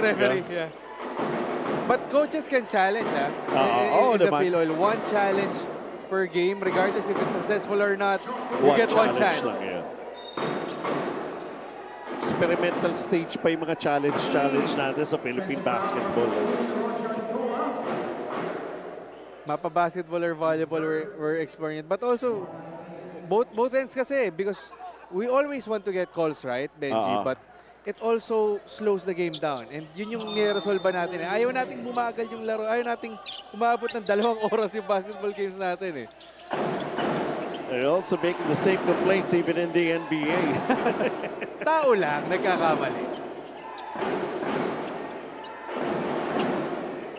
referee. Yeah. But coaches can challenge, Oo in the naman. Filoil. One challenge per game, regardless if it's successful or not. You One get one challenge chance. lang yan. Experimental stage pa yung mga challenge natin sa Philippine basketball. Mapa basketball or volleyball we're exploring it. But also, both ends kasi, because we always want to get calls right, Benji, but it also slows the game down. And yun yung niresolve natin. Ayaw nating bumagal yung laro. Ayaw nating umabot ng 2 oras yung basketball games natin. They're also making the same complaints even in the NBA. Tao lang, nagkakamali.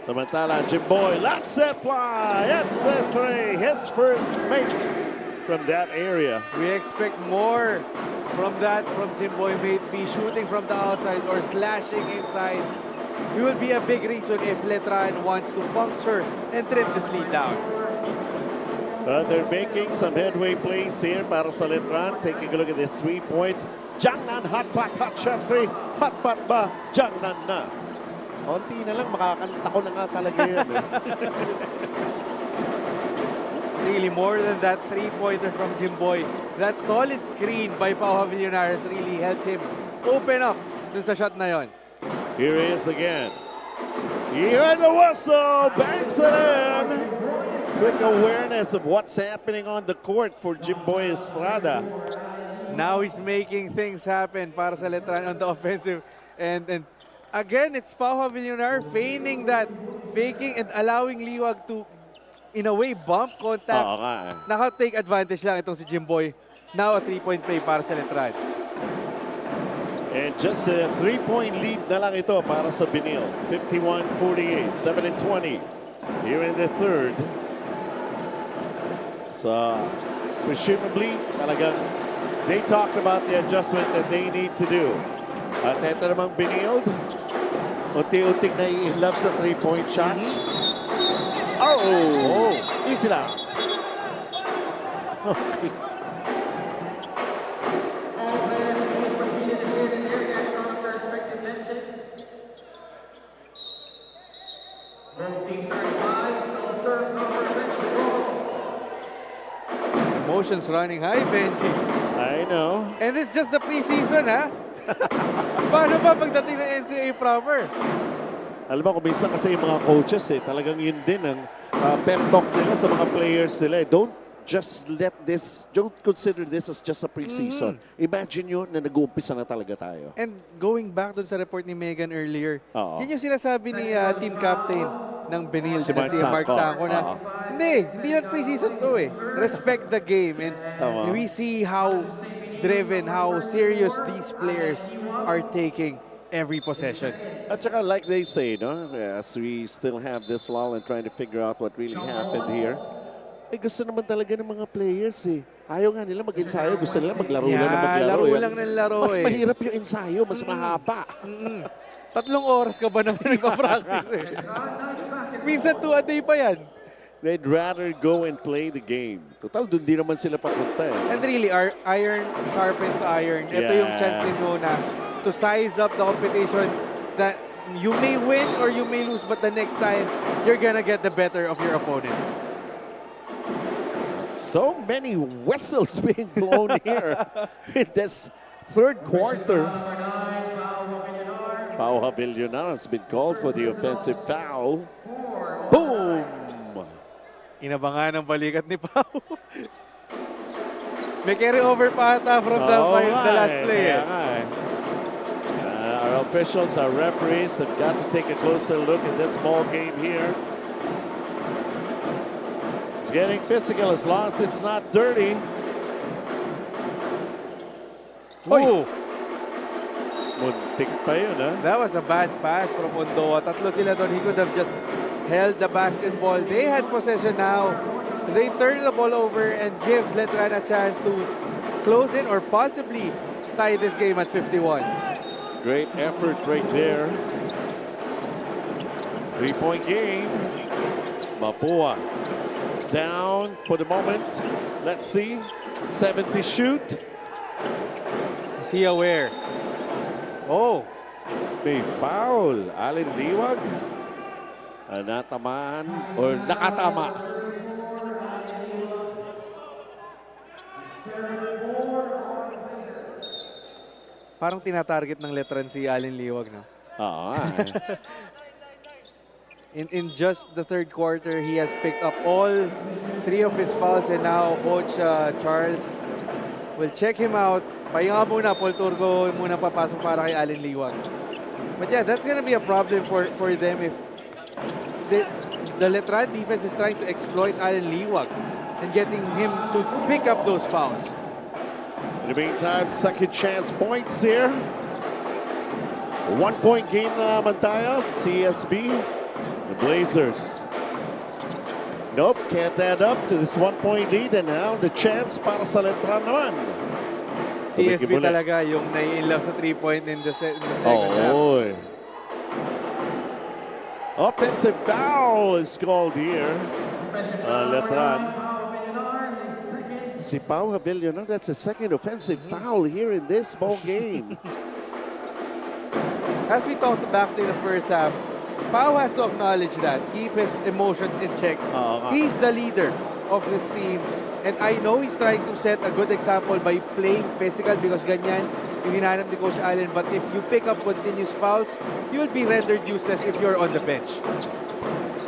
Samantala, Jimboy, let's set fly. It's a three. His first make from that area. We expect more from that from Jimboy. May be shooting from the outside or slashing inside. It will be a big reason if Letran wants to puncture and trim this lead down. But they're making some headway plays here para sa Letran. Taking a look at this 3 points. Jangnan, hot pot, hot shot 3. Hot pot ba? Jangnan na. Konti na lang, makakalita ko na nga talaga yun. Really, more than that three-pointer from Jimboy. That solid screen by Pau Avillanares really helped him open up dun sa shot na yon. Here he is again. He heard the whistle, banks it in. Quick awareness of what's happening on the court for Jimboy Estrada. Now he's making things happen para sa Letran on the offensive end. And again, it's Pau Avillanar feigning that, faking and allowing Liwag to, in a way, bump contact. Oo nga. Naka-take advantage lang itong si Jimboy. Now a 3-point play para sa Letran. And just a 3-point lead na lang ito para sa Benil. 51-48, 7-20 here in the third. So, presumably, talagang they talked about the adjustment that they need to do. At ito namang Benil, unti-unting nai-love sa 3-point shots. Oh! Easy lang. Okay. Emotions running high, Benji. I know. And it's just the preseason, ha? Paano ba pagdating ng NCAA proper? Alam mo, kung minsan kasi yung mga coaches, talagang yun din ang pep talk nila sa mga players nila. Don't consider this as just a preseason. Imagine yun na nag-uumpisa na talaga tayo. And going back dun sa report ni Megan earlier, yun yung sinasabi ni team captain ng Benil, si Mark Sanco na, hindi lang preseason to eh. Respect the game. And we see how driven, how serious these players are taking every possession. At saka like they say, no, as we still have this lull and trying to figure out what really happened here, gusto naman talaga ng mga players eh. Ayaw nga nila mag-ensayo, gusto nila maglaro lang na maglaro. Laro lang ng laro mas mahirap yung ensayo, mas mahaba. 3 oras ka ba naman nagpa-practice eh? Minsan 2 a day pa yan. They'd rather go and play the game. Total, doon di naman sila papunta eh. And really, iron sharpens iron. Ito yung chance ni Nuna to size up the competition that you may win or you may lose, but the next time, you're gonna get the better of your opponent. So many whistles being blown here in this third quarter. Pau Avillanar has been called for the offensive foul. Boom! Inabangan ang balikat ni Pau. May carry over pa ata from the last play. Our officials, our referees have got to take a closer look at this ball game here. It's getting physical as long as it's not dirty. Oh! Muntik pa yun, ha? That was a bad pass from Ondoa. Tatlo sila doon. He could have just held the basketball. They had possession now. They turn the ball over and give Letran a chance to close in or possibly tie this game at 51. Great effort right there. 3-point game. Mapua down for the moment. Let's see. 70 shoot. Is he aware? Oh. may foul. Alin Liwag. Natamaan or nakatama. Parang tinatarget ng Letran si Alin Liwag, no? Oo. In just the third quarter, he has picked up all 3 of his fouls, and now Coach Charles will check him out. Pahinga muna, Paul Turgo muna papasok para kay Alin Liwag. But yeah, that's gonna be a problem for them if the Letran defense is trying to exploit Alin Liwag and getting him to pick up those fouls. In the meantime, second chance points here. 1-point game naman tayo, CSB. The Blazers. Nope, can't add up to this 1-point lead, and now the chance para sa Letran naman. CSB talaga yung nai-in-love sa 3-point in the second half. Offensive foul is called here. Letran. Si Pau Avellano, that's a second offensive foul here in this ball game. As we talked back in the first half, Pau has to acknowledge that, keep his emotions in check. He's the leader of this team. And I know he's trying to set a good example by playing physical because ganyan yung hinahanap ni Coach Allen. But if you pick up continuous fouls, you will be rendered useless if you're on the bench.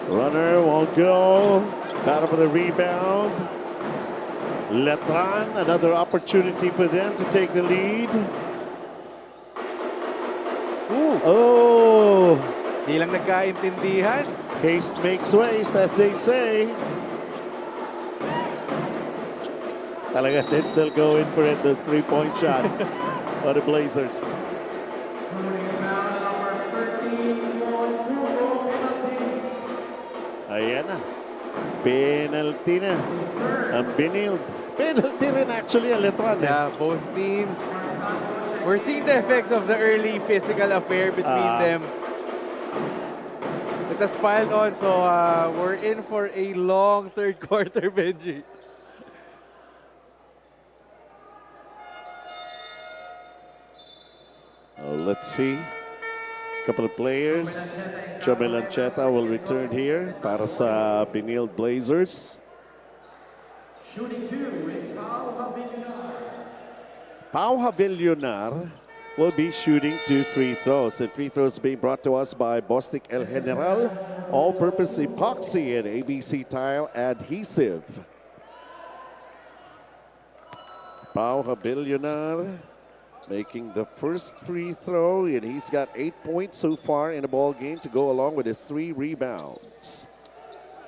Runner won't go. Battle for the rebound. Letran, another opportunity for them to take the lead. Ooh. Oh! Di lang nagkaintindihan. Haste makes waste, as they say. Talaga din still going for it, those 3-point shots for the Blazers. Ayan na. Penalty na. Ang binild. Penalty rin actually ang Letran. Yeah, both teams. We're seeing the effects of the early physical affair between them. It has piled on, so we're in for a long third quarter, Benji. Let's see. A couple of players. Chomel Ancheta will return here para sa Binild Blazers. Pau Avellano will be shooting 2 free throws. And free throws being brought to us by Bostik El General, all-purpose epoxy and ABC tile adhesive. Pau Avellano making the first free throw, and he's got 8 points so far in the ball game to go along with his 3 rebounds.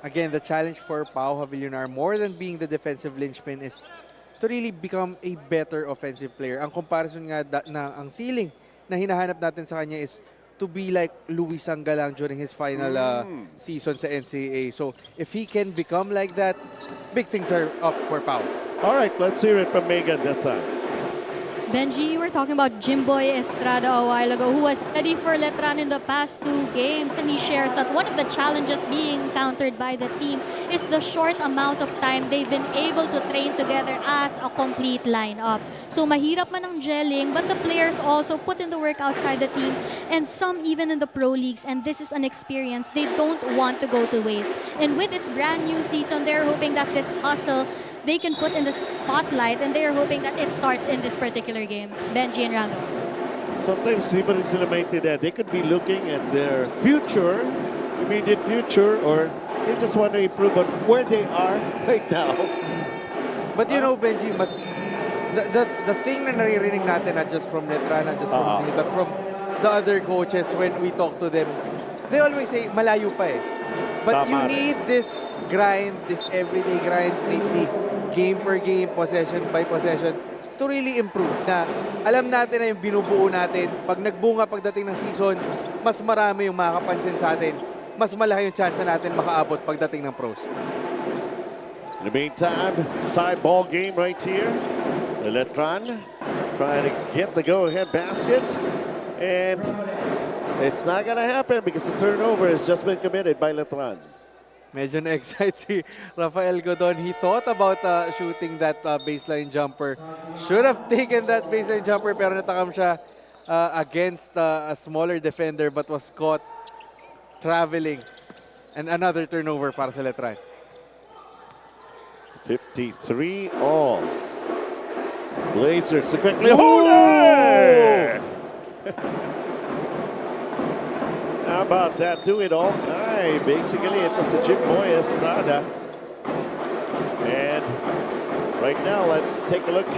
Again, the challenge for Pau Avellano, more than being the defensive linchpin, is to really become a better offensive player. Ang comparison nga ang ceiling na hinahanap natin sa kanya is to be like Luis Sangalang during his final season sa NCAA. So if he can become like that, big things are up for Pau. All right, let's hear it from Megan this time. Benji, you were talking about Jimboy Estrada a while ago, who was steady for Letran in the past 2 games, and he shares that one of the challenges being encountered by the team is the short amount of time they've been able to train together as a complete lineup. So mahirap man ang gelling, but the players also put in the work outside the team, and some even in the pro leagues, and this is an experience they don't want to go to waste. And with this brand new season, they're hoping that this hustle they can put in the spotlight, and they are hoping that it starts in this particular game. Benji and Randolph. Sometimes even sila maintindihan, they could be looking at their future, immediate future, or they just want to improve on where they are right now. But you know, Benji, the thing na naririnig natin, not just from Letran, not just from me, but from the other coaches when we talk to them, they always say, malayo pa eh. But you need this grind, this everyday grind, lately, game per game, possession by possession, to really improve. Na alam natin na yung binubuo natin, pag nagbunga pagdating ng season, mas marami yung makakapansin sa atin. Mas malaki yung chance natin makaabot pagdating ng pros. In the meantime, tie ball game right here. Letran trying to get the go-ahead basket. And it's not going to happen because the turnover has just been committed by Letran. Medyo na-excite si Rafael Godon. He thought about shooting that baseline jumper. Should have taken that baseline jumper pero natakam siya against a smaller defender but was caught traveling. And another turnover para sa Letran. 53 all. Blazers quickly. Hooler! How about that? Do it all guy. Basically, ito si Jimboy Estrada. And right now, let's take a look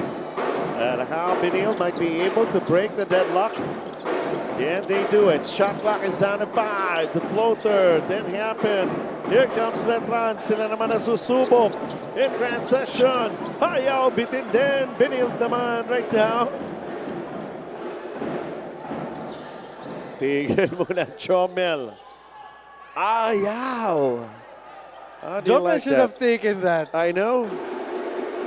at how Benil might be able to break the deadlock. Can they do it? Shot clock is down to 5. The floater didn't happen. Here comes Letran. Sila naman nasusubok. In transition. Hayaw, bitin din. Benil naman right now. Tigil muna, Chomel. Ayaw. How do you Jomel like should that? have taken that. I know.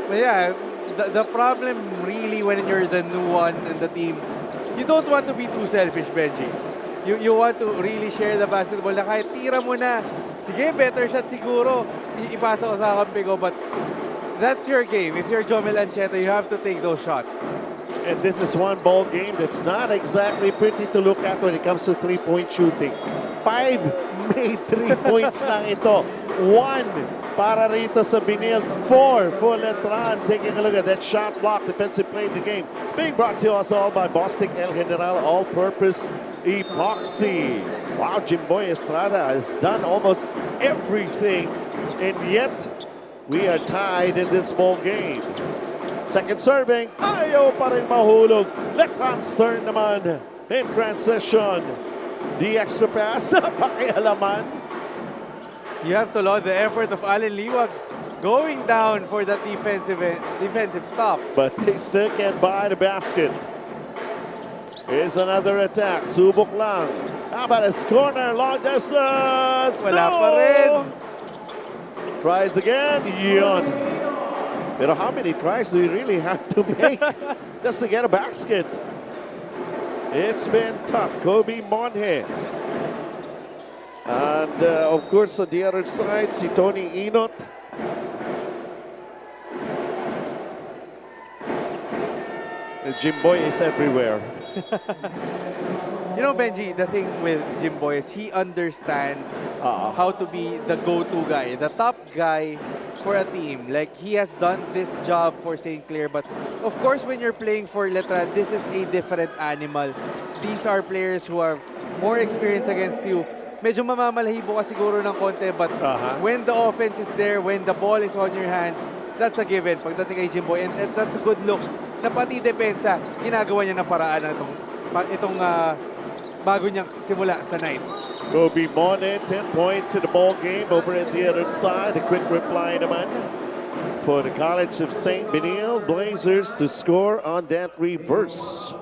But yeah, the problem really when you're the new one in the team, you don't want to be too selfish, Benji. You want to really share the basketball na kahit tira mo na. Sige, better shot siguro. Ipasa ko sa kampi ko. But that's your game. If you're Jomel Ancheta, you have to take those shots. And this is one ball game that's not exactly pretty to look at when it comes to three-point shooting. 5 made 3 points lang ito. 1 para rito sa Benil. 4 for Letran. Taking a look at that shot block, defensive play in the game. Being brought to us all by Bostic El General All-Purpose Epoxy. Wow, Jimboy Estrada has done almost everything, and yet we are tied in this ball game. Second serving, ayaw pa rin mahulog. Letran's turn naman in transition. The extra pass, pakialaman. You have to laud the effort of Allen Liwag going down for that defensive stop. But they still can't buy the basket. Here's another attack. Subok lang. How about a corner, long distance? Wala No! pa rin. Tries again. Yun. Pero how many tries do you really have to make just to get a basket? It's been tough. Kobe Monhe. And of course, on the other side, si Tony Inot. Jimboy is everywhere. You know, Benji, the thing with Jimboy is he understands how to be the go-to guy, the top guy for a team. Like, he has done this job for St. Clair, but of course, when you're playing for Letran, this is a different animal. These are players who are more experienced against you. Medyo mamamalahibo ka siguro ng konti, but when the offense is there, when the ball is on your hands, that's a given pagdating kay Jimboy. And that's a good look na pati depensa, ginagawa niya ng paraan na itong bago niyang simula sa Knights. Kobe Monhe, 10 points in the ball game. Over at the other side, a quick reply naman for the College of St. Benil Blazers to score on that reverse.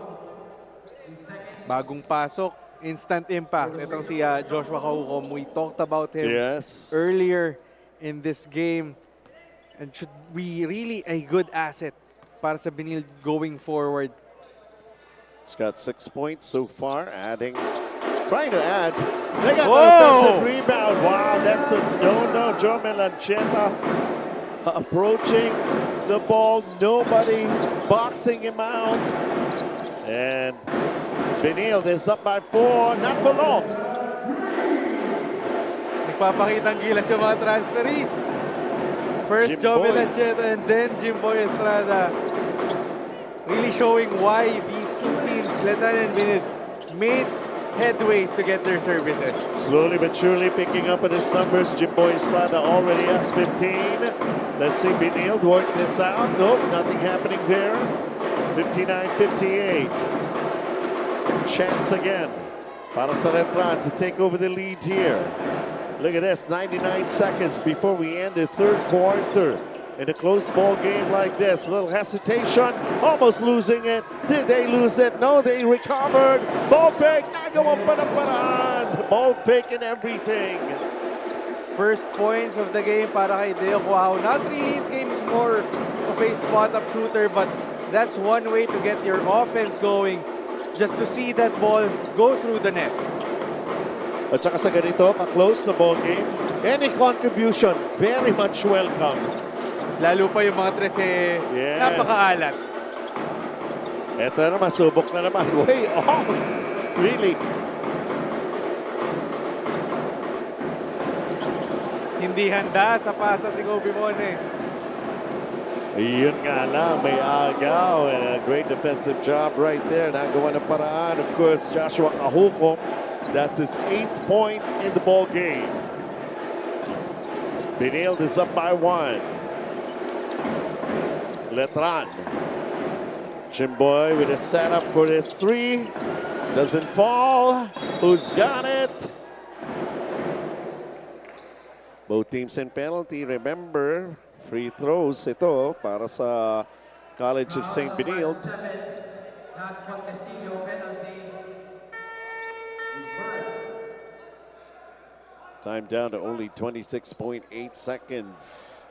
Bagong pasok, instant impact. Itong si Joshua Kaukom, we talked about him earlier in this game and should be really a good asset para sa Benil going forward. He's got 6 points so far, trying to add. They got the offensive rebound. Wow, that's a no-no. Joe Melancheta approaching the ball. Nobody boxing him out. And Benil is up by 4, not for long. Nagpapakitang gilas yung mga transferees. First Joe Melancheta and then Jimboy Estrada. Really showing why these two teams, Letran and Benil, made headways to get their services. Slowly but surely picking up on his numbers. Jimboy Estrada already has 15. Let's see Benil work this out. Nope, nothing happening there. 59-58. Chance again para sa Letran to take over the lead here. Look at this, 99 seconds before we end the third quarter. In a close ball game like this, a little hesitation, almost losing it. Did they lose it? No, they recovered. Ball fake, nagawang paraan. Ball fake and everything. First points of the game para kay Deo Cuau. Not really, his game is more of a spot-up shooter, but that's one way to get your offense going, just to see that ball go through the net. At saka sa ganito, ka-close na ball game, any contribution, very much welcome. Lalo pa yung mga 13, napakaalat. Ito na naman, subok na naman. Way off. Really. Hindi handa sa pasa si Kobe Mone. Yun nga lang, may agaw and a great defensive job right there. Nagawa ng paraan. Of course, Joshua Ahukom, that's his 8th point in the ball game. Benilde is up by 1. Letran. Jimboy with a setup for his 3. Doesn't fall. Who's got it? Both teams in penalty. Remember, free throws ito para sa College of St. Benilde. Time down to only 26.8 seconds.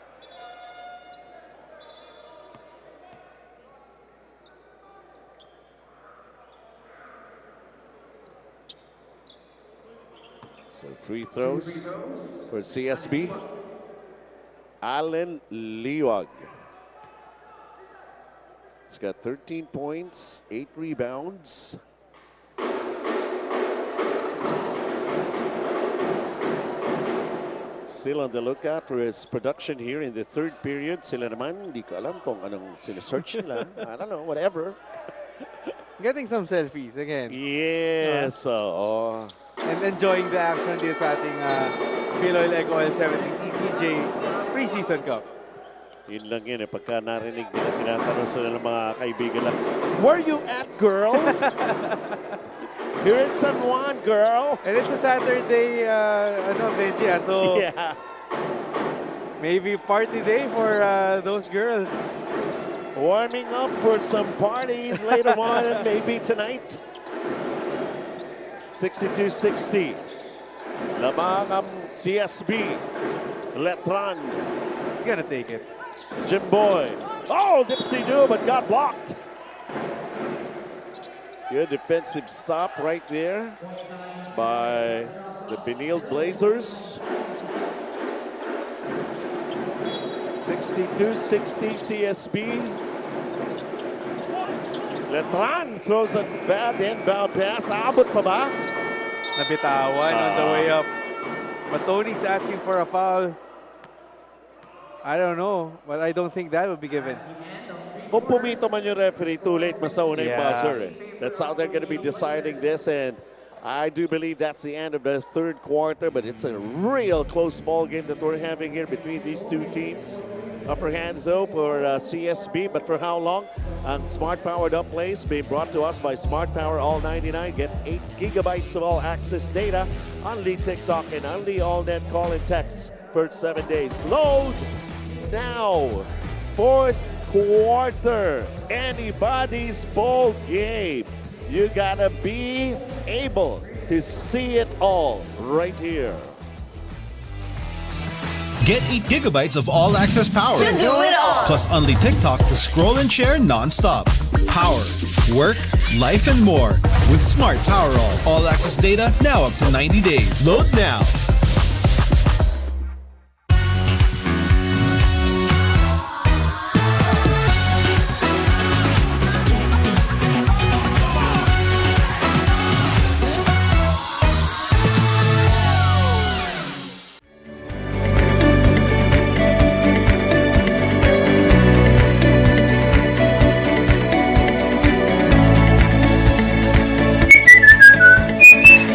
So free throws for CSB. Allen Liwag. It's got 13 points, 8 rebounds. Still on the lookout for his production here in the 3rd period. Sila naman, hindi ko alam kung anong sinesearch nila. I don't know, whatever. Getting some selfies again. Yes, oo. And enjoying the action din sa ating Filoil EcoOil 17th ECJ Preseason Cup. Yun lang yun eh, pagka narinig nila, tinatanong sila ng mga kaibigan lang, where you at, girl? Here in San Juan, girl. And it's a Saturday, Benji, so Yeah. maybe party day for those girls. Warming up for some parties later on, maybe tonight. 62-60. Lamang ang CSB. Letran. He's gonna take it. Jimboy. Oh, dipsy-do, but got blocked. Good defensive stop right there by the Benilde Blazers. 62-60 CSB. Letran throws a bad inbound pass. Abot pa ba? Nabitawan on the way up. But Tony's asking for a foul. I don't know, but I don't think that would be given. Kung pumito man yung referee, too late masauna yung Yeah. buzzer. Eh. That's how they're going to be deciding this, and I do believe that's the end of the 3rd quarter, but it's a real close ball game that we're having here between these two teams. Upper hand though for CSB, but for how long? Ang Smart Powered Up plays being brought to us by Smart Power All 99. Get 8 gigabytes of all access data, only TikTok and only all net call and text for 7 days. Load now. 4th quarter, anybody's ball game. You gotta be able to see it all right here. Get 8 gigabytes of all-access power. To do it all. Plus only TikTok to scroll and share non-stop. Power, work, life, and more. With Smart Power All-access data now up to 90 days. Load now.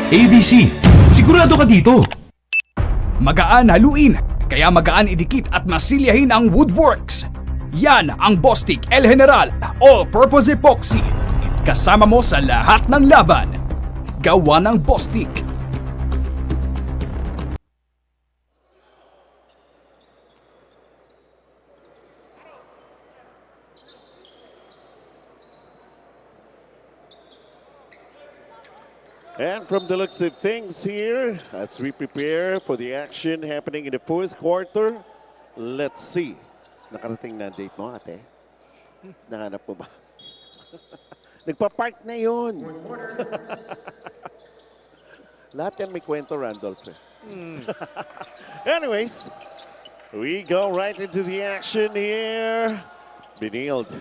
ABC, sigurado ka dito. Magaan haluin, kaya magaan idikit at masilyahin ang Woodworks. Yan ang Bostik El General All-Purpose Epoxy. Kasama mo sa lahat ng laban. Gawa ng Bostik. And from the looks of things here, as we prepare for the action happening in the 4th quarter, let's see. Nakarating na date mo, ate? Nahanap mo ba? Nagpa-park na yun. Lahat yan may kwento, Randolph. Anyways, we go right into the action here. Benilde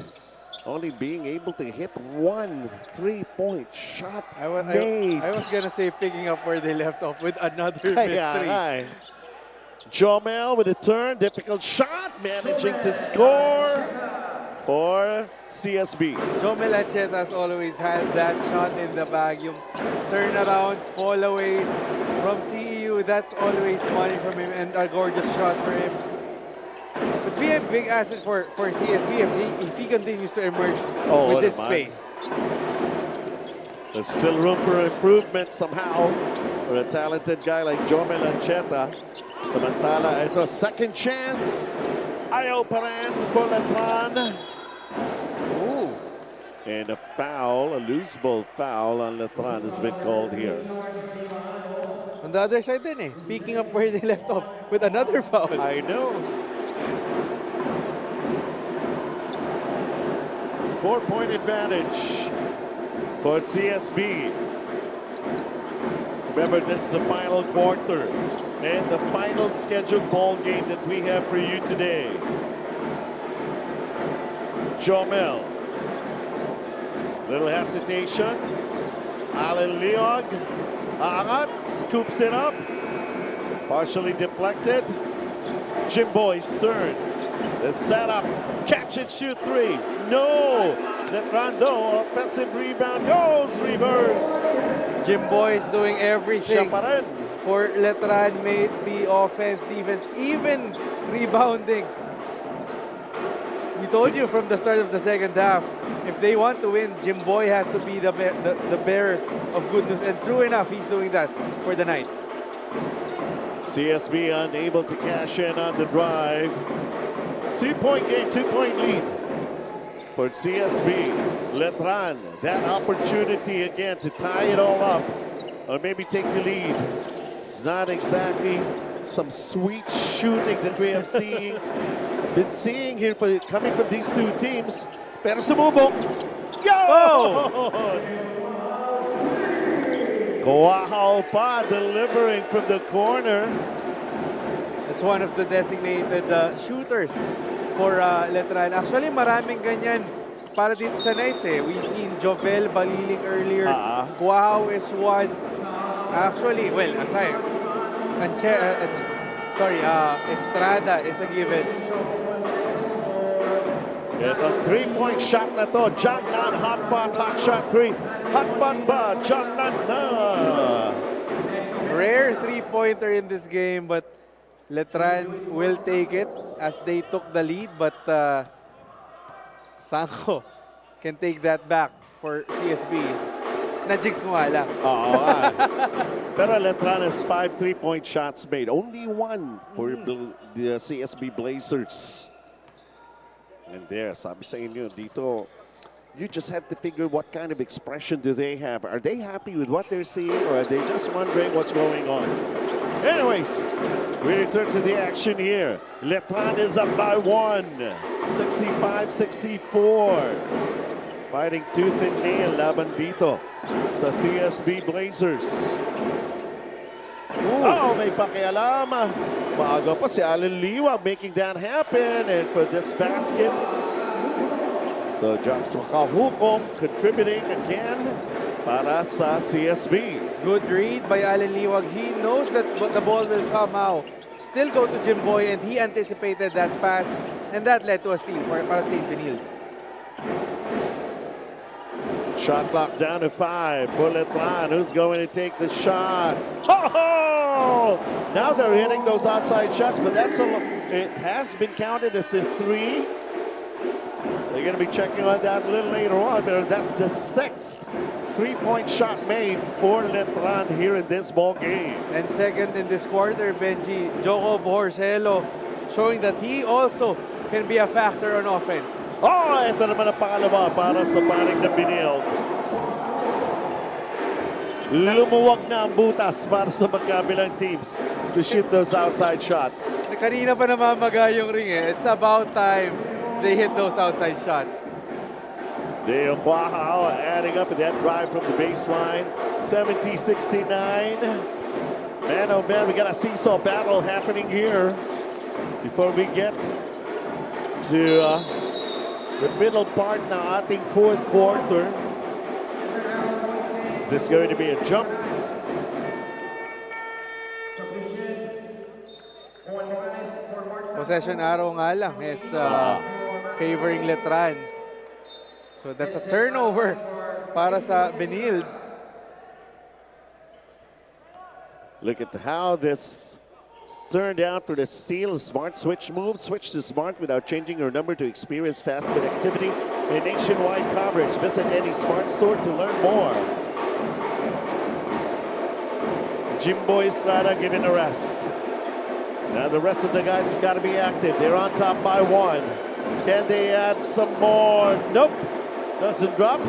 only being able to hit one 3-point shot I was made. gonna say picking up where they left off with another missed three. Ay. Jomel with a turn, difficult shot, managing to score for CSB. Jomel Acheta has always had that shot in the bag. Yung turn around, fall away from CEU. That's always money from him and a gorgeous shot for him. But be a big asset for CSB if he continues to emerge with this pace. There's still room for improvement somehow for a talented guy like Jomel Ancheta. Samantala, ito second chance. Ayaw pa rin for Letran. Ooh. And a foul, a loose ball foul on Letran has been called here. On the other side din picking up where they left off with another foul. I know. 4-point advantage for CSB. Remember, this is the final quarter and the final scheduled ball game that we have for you today. Jomel. Little hesitation. Alan Leog. Aangat. Scoops it up. Partially deflected. Jimboy's third. The setup. Catch and shoot three. No. Letran though. Offensive rebound goes reverse. Jimboy is doing everything Siya pa rin. for Letran, may it be offense, defense, even rebounding. We told you from the start of the second half, if they want to win, Jimboy has to be the bearer of good news. And true enough, he's doing that for the Knights. CSB unable to cash in on the drive. 2-point game, 2-point lead for CSB. Letran, that opportunity again to tie it all up or maybe take the lead. It's not exactly some sweet shooting that we have been seeing here coming from these two teams. Pero sumubok. Yo! Kuahao pa delivering from the corner. That's one of the designated shooters for Letran. Actually, maraming ganyan para dito sa Knights We've seen Jovel Baliling earlier. Kuahao is one. Actually, well, aside, Estrada is a given. Ito, 3-point shot na to. Jangnan, hot shot three. Hot ba? Jangnan na. Rare three-pointer in this game, but Letran will take it as they took the lead. But Sanko can take that back for CSB. Na-jigs mo nga lang. Pero Letran has 5 3-point shots made. Only one for the CSB Blazers. And there, sabi sa inyo, dito, you just have to figure what kind of expression do they have. Are they happy with what they're seeing or are they just wondering what's going on? Anyways, we return to the action here. Letran is up by 1, 65-64. Fighting tooth and nail laban dito sa CSB Blazers. May pakialam. Maaga pa si Alan Liwa making that happen. And for this basket, so Jack Tukahukom contributing again para sa CSB. Good read by Alan Liwag. He knows that the ball will somehow still go to Jimboy and he anticipated that pass and that led to a steal para St. Benil. Shot clock down to 5 for Letran. Who's going to take the shot? Now they're hitting those outside shots, but it has been counted as a 3. They're going to be checking on that a little later on, but that's the 6th 3-point shot made for Letran here in this ball game. And second in this quarter, Benji, Joko Borcelo showing that he also can be a factor on offense. Ito naman ang pangalawa para sa panig na Benil. Lumuwag na ang butas para sa magkabilang teams to shoot those outside shots. Kanina pa namamaga yung ring It's about time they hit those outside shots. Dale Quahao adding up that drive from the baseline. 70-69. Man, oh man, we got a seesaw battle happening here before we get to the middle part na ating fourth quarter. Is this going to be a jump? Possession arrow nga lang is favoring Letran. So that's a turnover para sa Benil. Look at how this turned out for the steal. Smart switch move. Switch to Smart without changing your number to experience fast connectivity and nationwide coverage. Visit any Smart store to learn more. Jimbo Estrada given a rest. Now the rest of the guys got to be active. They're on top by one. Can they add some more? Nope. Doesn't drop.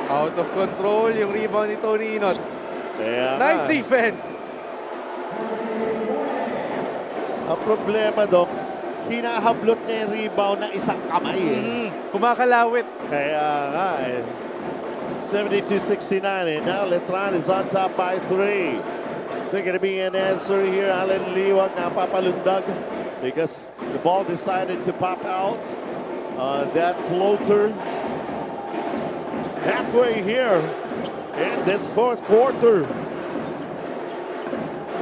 Out of control yung rebound ni Tony Inot. Yeah. Nice defense. Ang problema, Dok, hinahablot niya yung rebound ng isang kamay. Kumakalawit. Kaya nga eh. 72-69, and now Letran is on top by 3. Is there going to be an answer here? Alan Liwag napapalundag because the ball decided to pop out. That floater halfway here in this fourth quarter.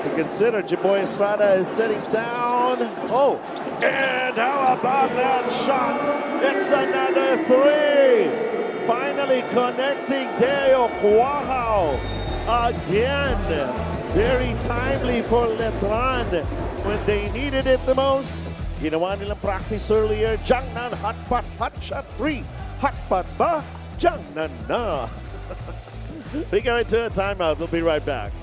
To consider, Jimboy Estrada is sitting down. Oh, and how about that shot? It's another 3. Finally connecting Deo Cuajao again. Very timely for Letran when they needed it the most. Ginawa nilang practice earlier. Jiangnan hot shot 3. Hot pot ba? Jiangnan na. We go into a timeout. We'll be right back.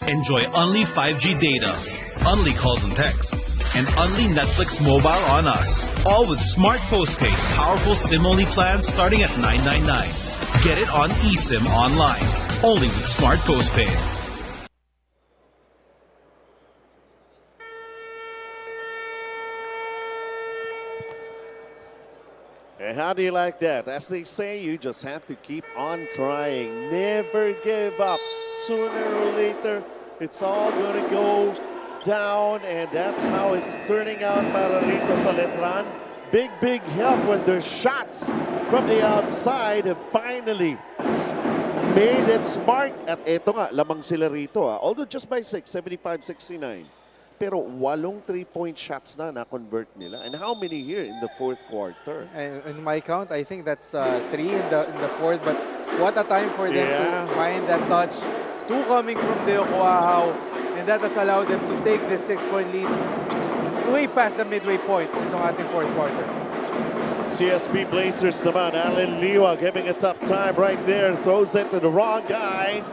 Enjoy only 5G data, only calls and texts, and only Netflix mobile on us. All with Smart Postpaid's powerful SIM-only plans starting at $9.99. Get it on eSIM online, only with Smart Postpaid. And how do you like that? As they say, you just have to keep on trying. Never give up. Sooner or later, it's all going to go down, and that's how it's turning out para rito sa Letran. Big help when their shots from the outside have finally made its mark. At eto nga, lamang sila rito. Although just by 6, 75-69. Pero 8 3-point shots na convert nila. And how many here in the fourth quarter? And in my count, I think that's 3 in the fourth. But what a time for them to find that touch. 2 coming from Deo Cuajao, and that has allowed them to take this 6-point lead way past the midway point itong ating fourth quarter. CSB Blazers naman, Alan Liwa giving a tough time right there. Throws it to the wrong guy.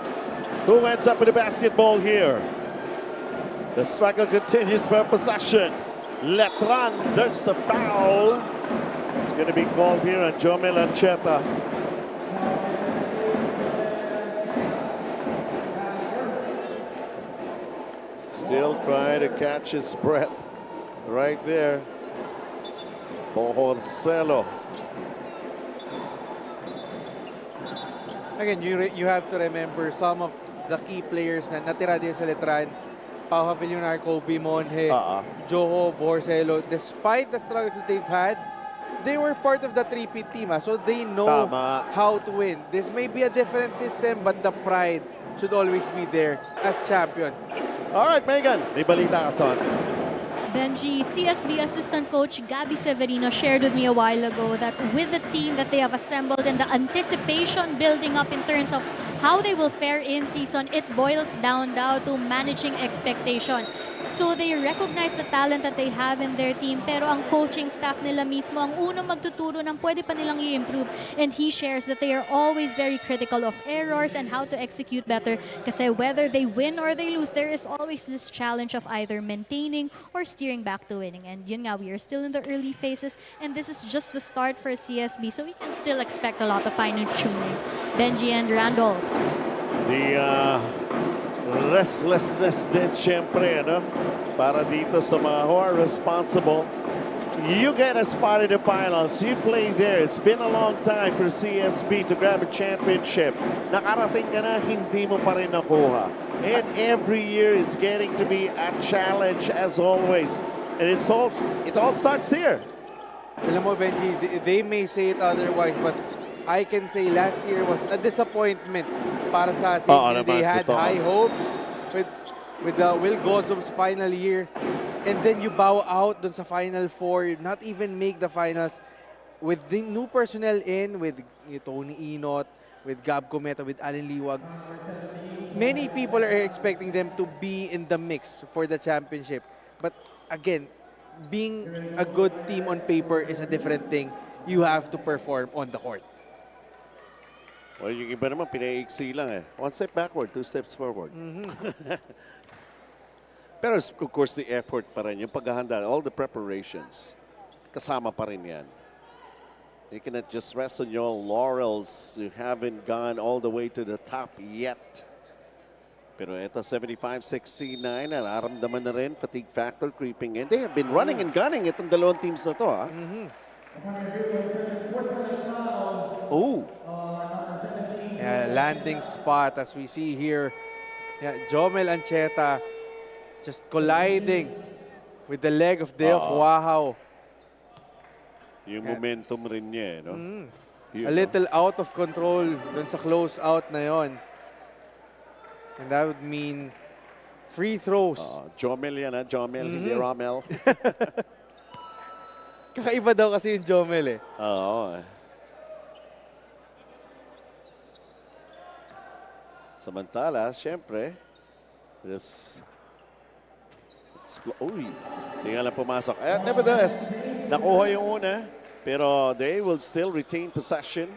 Who ends up with the basketball here? The struggle continues for possession. Letran, there's a foul. It's going to be called here on Jomel Ancheta. Still trying to catch his breath right there. Bohorcelo. Again, you have to remember some of the key players na natira din sa Letran. Pau Havilionar, Kobe Monje, Joho, Bohorcelo. Despite the struggles that they've had, they were part of the 3-peat team. So they know how to win. This may be a different system, but the pride should always be there as champions. All right, Megan, may balita ka son. Benji, CSB assistant coach Gabby Severino shared with me a while ago that with the team that they have assembled and the anticipation building up in terms of how they will fare in season, it boils down to managing expectation. So they recognize the talent that they have in their team, pero ang coaching staff nila mismo ang unang magtuturo ng pwede pa nilang i-improve. And he shares that they are always very critical of errors and how to execute better. Kasi whether they win or they lose, there is always this challenge of either maintaining or steering back to winning. And yun nga, we are still in the early phases, and this is just the start for CSB, so we can still expect a lot of fine-tuning. Benji and Randolph. The restlessness din syempre, ano? Para dito sa mga who are responsible. You get a spot in the finals. You play there. It's been a long time for CSB to grab a championship. Nakarating ka na, hindi mo pa rin nakuha. And every year is getting to be a challenge as always. And it all starts here. Alam mo, Benji, they may say it otherwise, but I can say last year was a disappointment para sa St. They had high hopes with the Will Gozum's final year. And then you bow out dun sa Final Four, not even make the finals. With the new personnel in, with Tony Inot, with Gab Cometa, with Allen Liwag, many people are expecting them to be in the mix for the championship. But again, being a good team on paper is a different thing. You have to perform on the court. Well, yung iba naman, pinaiksi lang eh. One step backward, two steps forward. Pero of course, the effort pa rin, yung paghahanda, all the preparations, kasama pa rin yan. You cannot just rest on your laurels. You haven't gone all the way to the top yet. Pero ito, 75-69, nararamdaman na rin, fatigue factor creeping in. They have been running and gunning itong dalawang teams na to, ha? Oh. Yeah, landing spot as we see here. Yeah, Jomel Ancheta just colliding with the leg of Deo Cuajao. Yung momentum rin niya, no? A little out of control dun sa close out na yon. And that would mean free throws. Jomel yan, ha? Jomel, hindi Romel. Kakaiba daw kasi yung Jomel eh. Oo. Samantala, syempre, uy, hindi nga lang pumasok. Nevertheless, nakuha yung una, pero they will still retain possession.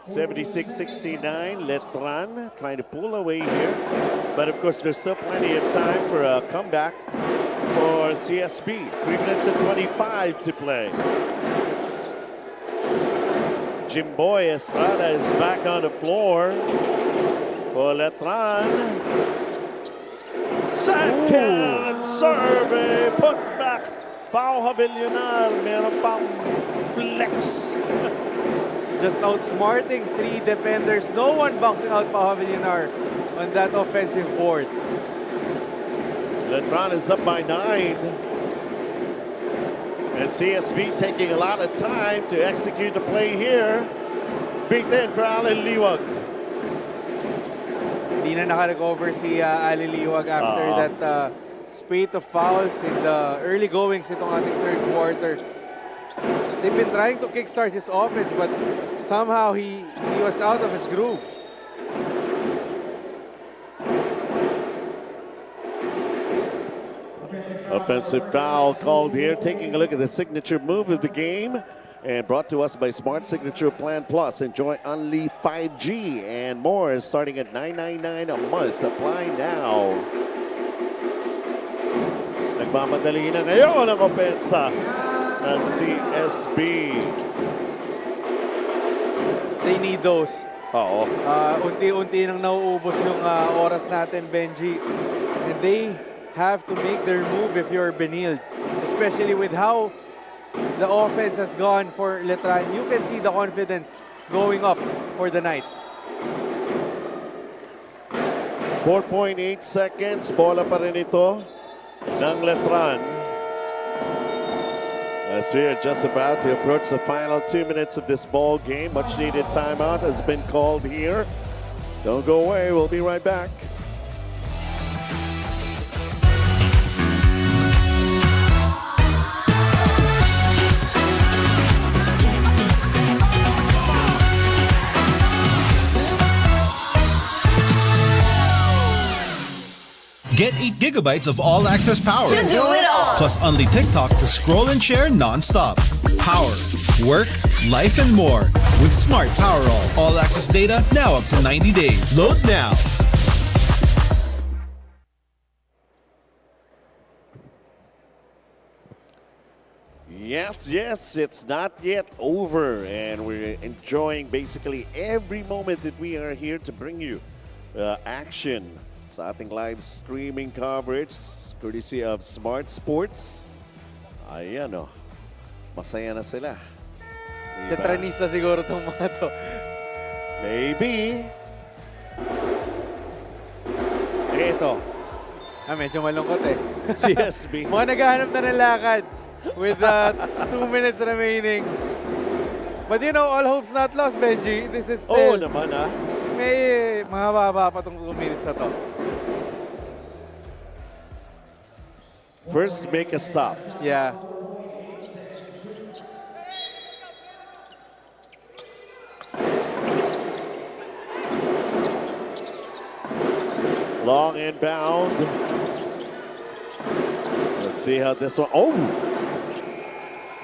76-69, Letran trying to pull away here. But of course, there's still plenty of time for a comeback for CSB. 3 minutes and 25 to play. Jimboy Estrada is back on the floor for Letran. Second survey, put back. Pau Havillonar, meron pang flex. Just outsmarting 3 defenders. No one boxing out Pau Havillonar on that offensive board. Letran is up by 9. And CSB taking a lot of time to execute the play here. Big in for Allen Liwag. Hindi na naka-recover si Ali Liwag after that spate of fouls in the early goings itong ating third quarter. They've been trying to kickstart his offense, but somehow he was out of his groove. Offensive foul called here. Taking a look at the signature move of the game. And brought to us by Smart Signature Plan Plus. Enjoy only 5G and more starting at $9.99 a month. Apply now. Nagmamadali na ngayon ang opensa ng CSB. They need those. Oo. Unti-unti nang nauubos yung oras natin, Benji. And they have to make their move if you're Benil. Especially with how the offense has gone for Letran. You can see the confidence going up for the Knights. 4.8 seconds. Bola pa rin ito ng Letran. As we are just about to approach the final 2 minutes of this ball game. Much needed timeout has been called here. Don't go away. We'll be right back. Get 8 gigabytes of all-access power. To do it all. Plus only TikTok to scroll and share non-stop. Power, work, life, and more. With Smart Power all-access data now up to 90 days. Load now. Yes, it's not yet over. And we're enjoying basically every moment that we are here to bring you action. sa ating live streaming coverage courtesy of Smart Sports. Ayan o, masaya na sila. Diba? Letranista siguro itong mga to. Maybe. Ito, Medyo malungkot eh. CSB. Mga naghahanap na ng lakad with 2 minutes remaining. But you know, all hope's not lost, Benji. This is Oo still, naman ah. may mahaba pa itong 2 minutes na to. First, make a stop. Yeah. Long inbound. Let's see how this one. Oh!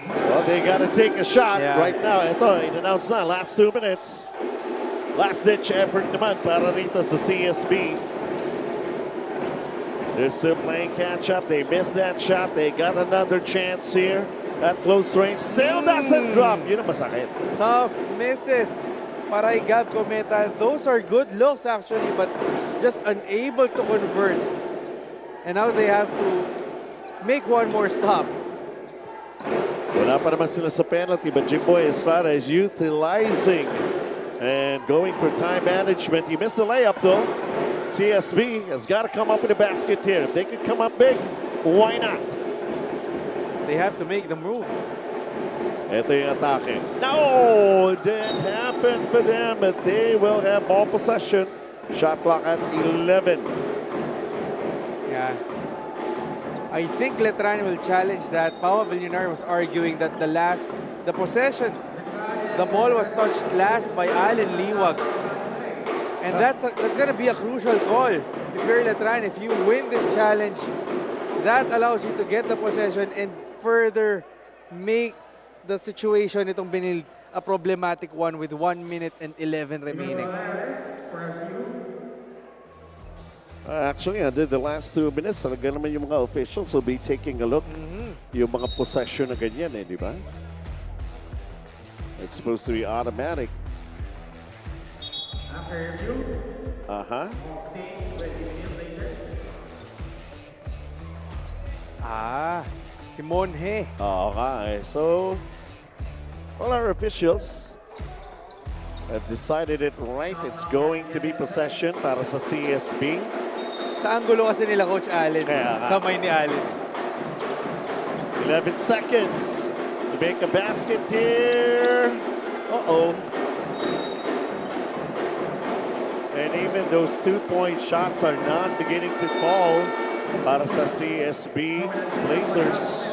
Well, they got to take a shot right now. Ito, in-announce na. Last 2 minutes. Last-ditch effort naman para rito sa CSB. They're still playing catch-up. They missed that shot. They got another chance here at close range. Still doesn't drop. Yun ang masakit. Tough misses para kay Gab Cometa. Those are good looks actually, but just unable to convert. And now they have to make one more stop. Wala pa naman sila sa penalty, but Jimboy Estrada is utilizing and going for time management. He missed the layup though. CSB has got to come up with a basket here. If they could come up big, why not? They have to make the move. Ito yung atake. No! It didn't happen for them, but they will have ball possession. Shot clock at 11. Yeah. I think Letran will challenge that. Pao Villunar was arguing that the possession, the ball was touched last by Allen Liwag. And that's going to be a crucial call. If you're Letran, if you win this challenge, that allows you to get the possession and further make the situation itong binild a problematic one with 1 minute and 11 remaining. Actually, under the last 2 minutes, talaga naman yung mga officials will be taking a look. Yung mga possession na ganyan eh, di ba? It's supposed to be automatic. Si Monhe. Okay, so all our officials have decided it right. It's going to be possession para sa CSB. Sa angulo kasi nila Coach Allen. Kamay ni Allen. 11 seconds to make a basket here. Uh-oh. And even those 2-point shots are not beginning to fall para sa CSB Blazers.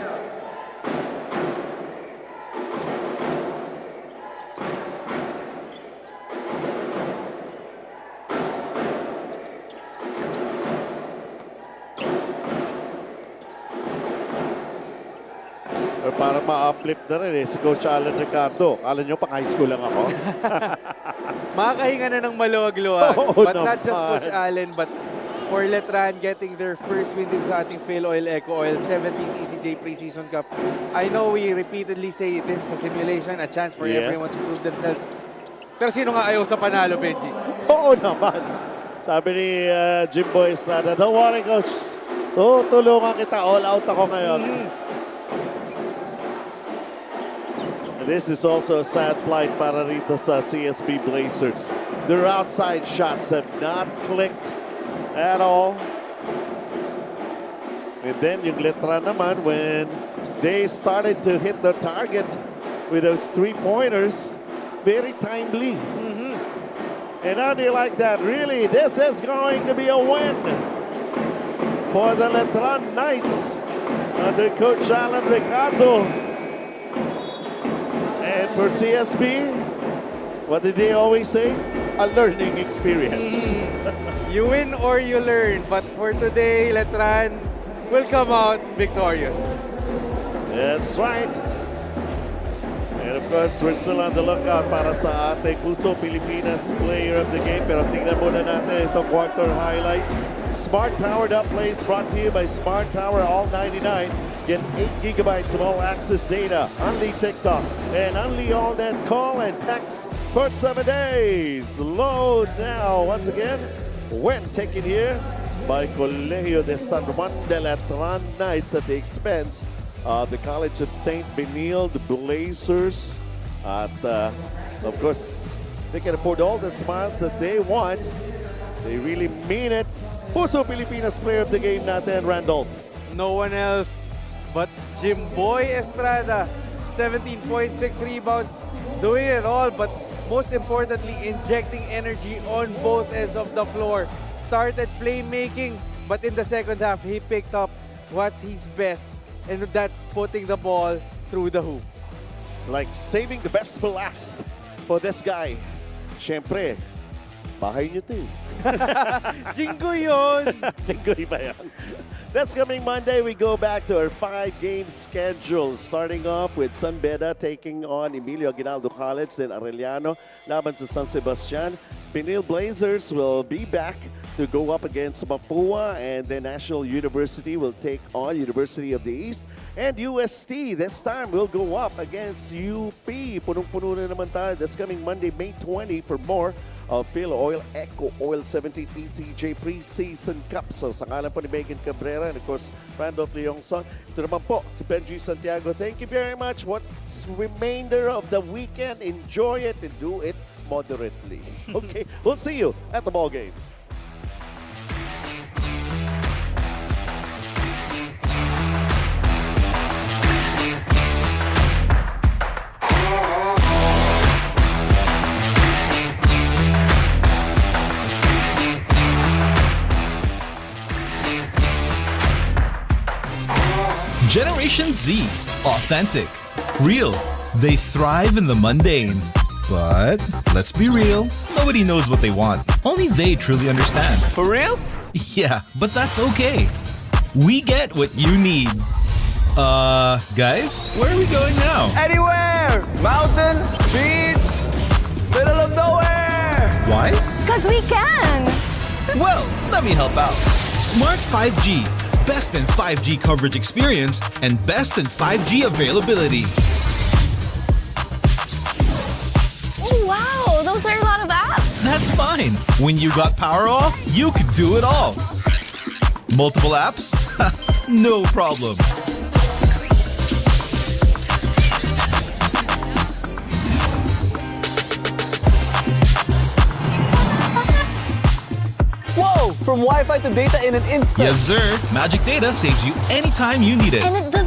Para ma-uplift na rin si Coach Alan Ricardo. Alam nyo, pang high school lang ako. Makakahinga na ng maluwag-luwag. But naman. not just Coach Allen, but for Letran getting their first win din sa ating Filoil EcoOil 17th ECJ Preseason Cup. I know we repeatedly say this is a simulation, a chance for everyone to prove themselves. Pero sino nga ayaw sa panalo, Benji? Oo naman. Sabi ni Jimboy Estrada, don't worry, Coach. Tulungan kita. All out ako ngayon. This is also a sad plight para rito sa CSB Blazers. Their outside shots have not clicked at all. And then yung Letran naman, when they started to hit the target with those 3-pointers, very timely. And how do you like that? Really, this is going to be a win for the Letran Knights under Coach Alan Ricardo. And for CSB, what did they always say? A learning experience. You win or you learn. But for today, Letran will come out victorious. That's right. And of course, we're still on the lookout para sa ating Puso Pilipinas Player of the Game. Pero tingnan muna natin itong quarter highlights. Smart Powered Up Plays brought to you by Smart Power All 99. Get 8 gigabytes of all-access data, only TikTok, and only all that call and text for 7 days. Load now. Once again, when taken here, by Colegio de San Juan de Letran Knights at the expense of the College of St. Benil, the Blazers. At, of course, they can afford all the smiles that they want. They really mean it. Puso Pilipinas player of the game natin, Randolph. No one else but Jimboy Estrada. 17.6 rebounds, doing it all, but most importantly, injecting energy on both ends of the floor. Started playmaking, but in the second half, he picked up what he's best, and that's putting the ball through the hoop. It's like saving the best for last for this guy. Siyempre, bahay niyo to. Jingo yun! Jinggoy ba yan? That's coming Monday. We go back to our 5-game schedule. Starting off with San Beda taking on Emilio Aguinaldo College and Arellano laban sa San Sebastian. Benil Blazers will be back to go up against Mapua, and then National University will take on University of the East. And UST this time will go up against UP. Punong-puno na naman tayo. That's coming Monday, May 20 for more of Filoil EcoOil 17th ECJ Preseason Cup. So sa ngalan po ni Megan Cabrera and of course Randolph Leongson, ito naman po si Benji Santiago. Thank you very much. What's remainder of the weekend? Enjoy it and do it moderately. Okay, we'll see you at the ball games. Generation Z. Authentic. Real. They thrive in the mundane. But let's be real, nobody knows what they want. Only they truly understand. For real? Yeah, but that's okay. We get what you need. Guys, where are we going now? Anywhere! Mountain, beach, middle of nowhere! Why? Because we can! Well, let me help out. Smart 5G. Best in 5G coverage experience and best in 5G availability. Oh, wow! Those are a lot of apps! That's fine. When you got Powerall, you could do it all. Multiple apps? No problem. Whoa! From Wi-Fi to data in an instant! Yes, sir. Magic Data saves you anytime you need it. And it doesn't